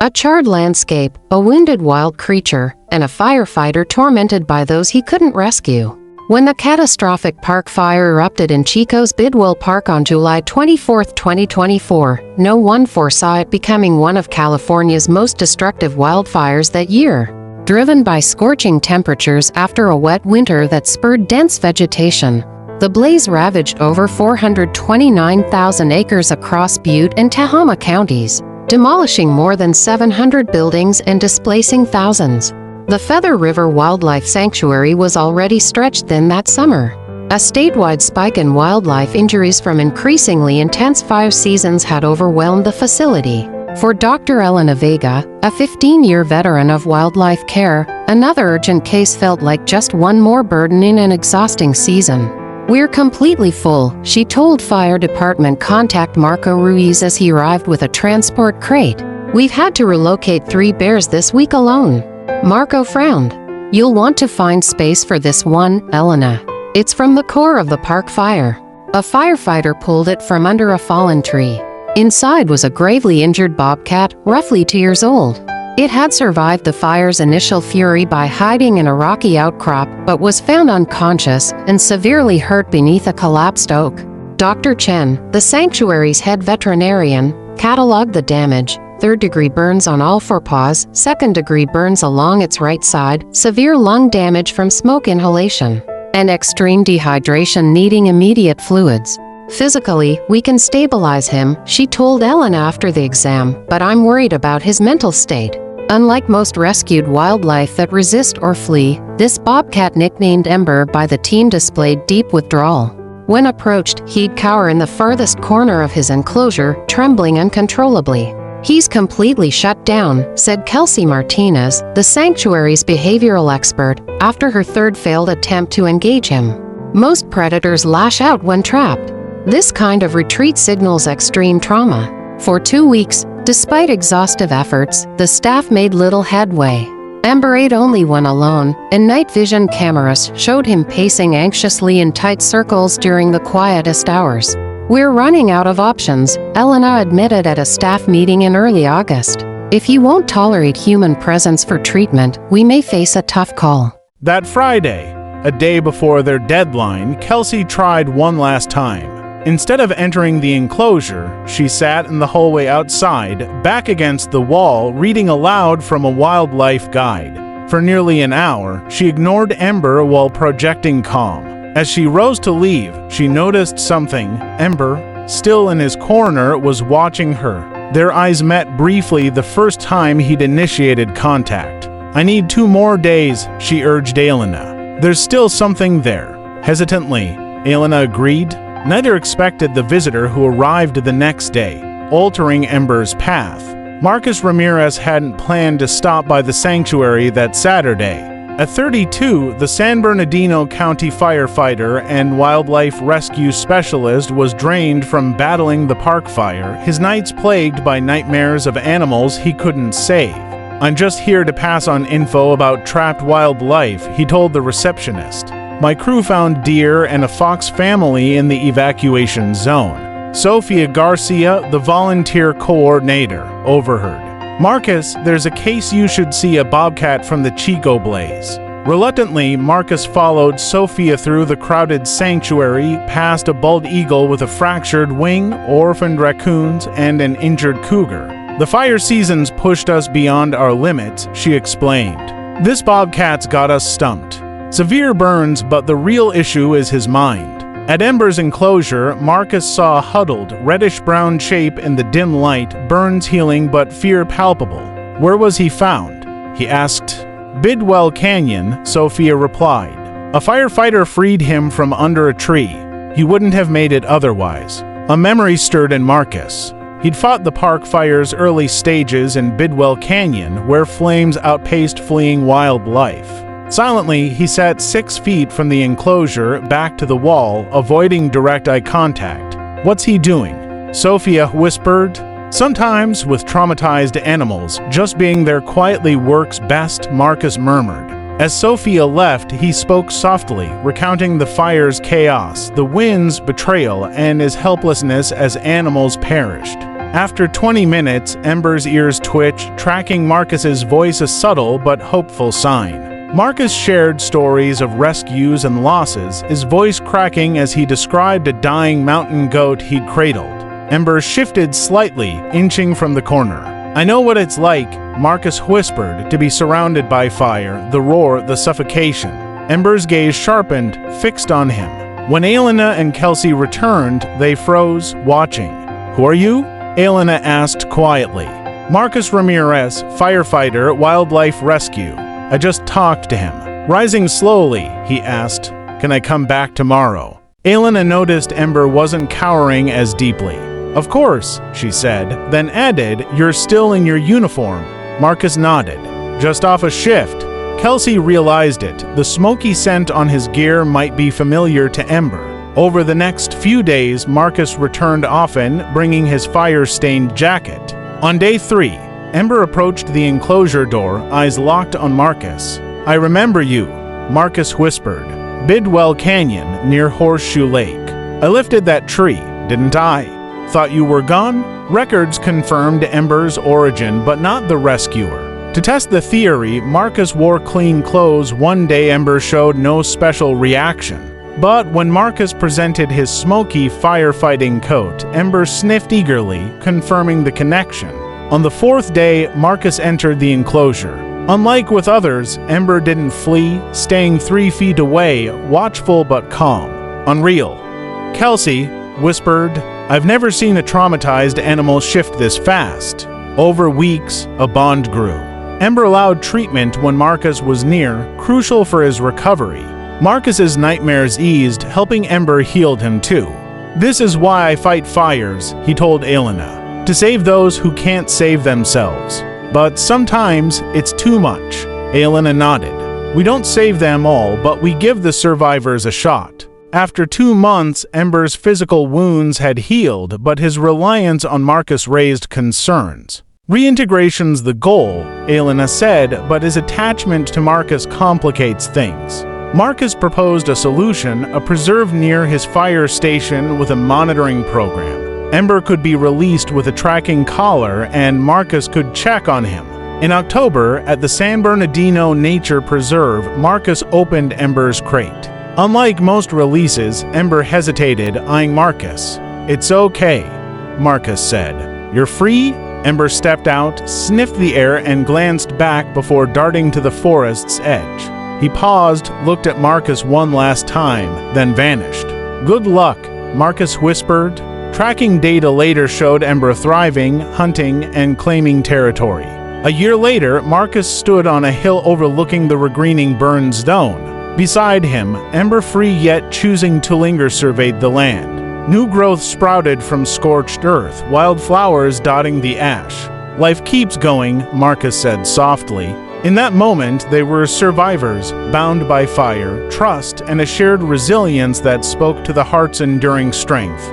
A charred landscape, a wounded wild creature, and a firefighter tormented by those he couldn't rescue. When the catastrophic park fire erupted in Chico's Bidwell Park on July 24, 2024, no one foresaw it becoming one of California's most destructive wildfires that year. Driven by scorching temperatures after a wet winter that spurred dense vegetation, the blaze ravaged over 429,000 acres across Butte and Tehama counties, demolishing more than 700 buildings and displacing thousands. The Feather River Wildlife Sanctuary was already stretched thin that summer. A statewide spike in wildlife injuries from increasingly intense fire seasons had overwhelmed the facility. For Dr. Elena Vega, a 15-year veteran of wildlife care, another urgent case felt like just one more burden in an exhausting season. "We're completely full," she told fire department contact Marco Ruiz as he arrived with a transport crate. "We've had to relocate 3 bears this week alone." Marco frowned. "You'll want to find space for this one, Elena. It's from the core of the park fire." A firefighter pulled it from under a fallen tree. Inside was a gravely injured bobcat, roughly 2 years old. It had survived the fire's initial fury by hiding in a rocky outcrop, but was found unconscious and severely hurt beneath a collapsed oak. Dr. Chen, the sanctuary's head veterinarian, cataloged the damage: third-degree burns on all 4 paws, second-degree burns along its right side, severe lung damage from smoke inhalation, and extreme dehydration needing immediate fluids. "Physically, we can stabilize him," she told Ellen after the exam, "but I'm worried about his mental state." Unlike most rescued wildlife that resist or flee, this bobcat, nicknamed Ember by the team, displayed deep withdrawal. When approached, he'd cower in the farthest corner of his enclosure, trembling uncontrollably. "He's completely shut down," said Kelsey Martinez, the sanctuary's behavioral expert, after her 3rd failed attempt to engage him. "Most predators lash out when trapped. This kind of retreat signals extreme trauma." For 2 weeks, despite exhaustive efforts, the staff made little headway. Ember ate only when alone, and night vision cameras showed him pacing anxiously in tight circles during the quietest hours. "We're running out of options," Elena admitted at a staff meeting in early August. "If he won't tolerate human presence for treatment, we may face a tough call." That Friday, a day before their deadline, Kelsey tried one last time. Instead of entering the enclosure, she sat in the hallway outside, back against the wall, reading aloud from a wildlife guide. For nearly an hour, she ignored Ember while projecting calm. As she rose to leave, she noticed something. Ember, still in his corner, was watching her. Their eyes met briefly the first time he'd initiated contact. "I need 2 more days," she urged Elena. "There's still something there." Hesitantly, Elena agreed. Neither expected the visitor who arrived the next day, altering Ember's path. Marcus Ramirez hadn't planned to stop by the sanctuary that Saturday. At 32, the San Bernardino County firefighter and wildlife rescue specialist was drained from battling the park fire, his nights plagued by nightmares of animals he couldn't save. "I'm just here to pass on info about trapped wildlife," he told the receptionist. "My crew found deer and a fox family in the evacuation zone." Sofia Garcia, the volunteer coordinator, overheard. "Marcus, there's a case you should see: a bobcat from the Chico blaze." Reluctantly, Marcus followed Sofia through the crowded sanctuary, past a bald eagle with a fractured wing, orphaned raccoons, and an injured cougar. "The fire season's pushed us beyond our limits," she explained. "This bobcat's got us stumped. Severe burns, but the real issue is his mind." At Ember's enclosure, Marcus saw a huddled, reddish-brown shape in the dim light, burns healing but fear palpable. "Where was he found?" he asked. "Bidwell Canyon," Sophia replied. "A firefighter freed him from under a tree. He wouldn't have made it otherwise." A memory stirred in Marcus. He'd fought the park fire's early stages in Bidwell Canyon, where flames outpaced fleeing wildlife. Silently, he sat 6 feet from the enclosure, back to the wall, avoiding direct eye contact. "What's he doing?" Sophia whispered. "Sometimes, with traumatized animals, just being there quietly works best," Marcus murmured. As Sophia left, he spoke softly, recounting the fire's chaos, the wind's betrayal, and his helplessness as animals perished. After 20 minutes, Ember's ears twitched, tracking Marcus's voice, a subtle but hopeful sign. Marcus shared stories of rescues and losses, his voice cracking as he described a dying mountain goat he'd cradled. Ember shifted slightly, inching from the corner. "I know what it's like," Marcus whispered, "to be surrounded by fire, the roar, the suffocation." Ember's gaze sharpened, fixed on him. When Elena and Kelsey returned, they froze, watching. "Who are you?" Elena asked quietly. "Marcus Ramirez, firefighter, wildlife rescue. I just talked to him." Rising slowly, he asked, "Can I come back tomorrow?" Elena noticed Ember wasn't cowering as deeply. "Of course," she said, then added, "You're still in your uniform." Marcus nodded. "Just off a shift." Kelsey realized it. The smoky scent on his gear might be familiar to Ember. Over the next few days, Marcus returned often, bringing his fire-stained jacket. On day 3, Ember approached the enclosure door, eyes locked on Marcus. "I remember you," Marcus whispered. "Bidwell Canyon, near Horseshoe Lake. I lifted that tree, didn't I? Thought you were gone?" Records confirmed Ember's origin, but not the rescuer. To test the theory, Marcus wore clean clothes. One day Ember showed no special reaction. But when Marcus presented his smoky firefighting coat, Ember sniffed eagerly, confirming the connection. On the 4th day, Marcus entered the enclosure. Unlike with others, Ember didn't flee, staying 3 feet away, watchful but calm. "Unreal." Kelsey whispered, "I've never seen a traumatized animal shift this fast." Over weeks, a bond grew. Ember allowed treatment when Marcus was near, crucial for his recovery. Marcus's nightmares eased, helping Ember heal him too. "This is why I fight fires," he told Elena, "to save those who can't save themselves. But sometimes it's too much." Elena nodded. "We don't save them all, but we give the survivors a shot." After 2 months, Ember's physical wounds had healed, but his reliance on Marcus raised concerns. "Reintegration's the goal," Elena said, but his attachment to Marcus complicates things. Marcus proposed a solution, a preserve near his fire station with a monitoring program. Ember could be released with a tracking collar, and Marcus could check on him. In October, at the San Bernardino Nature Preserve, Marcus opened Ember's crate. Unlike most releases, Ember hesitated, eyeing Marcus. "It's okay," Marcus said. "You're free?" Ember stepped out, sniffed the air, and glanced back before darting to the forest's edge. He paused, looked at Marcus one last time, then vanished. "Good luck," Marcus whispered. Tracking data later showed Ember thriving, hunting, and claiming territory. A year later, Marcus stood on a hill overlooking the regreening burned zone. Beside him, Ember free yet choosing to linger, surveyed the land. New growth sprouted from scorched earth, wild flowers dotting the ash. "Life keeps going," Marcus said softly. In that moment, they were survivors, bound by fire, trust, and a shared resilience that spoke to the heart's enduring strength.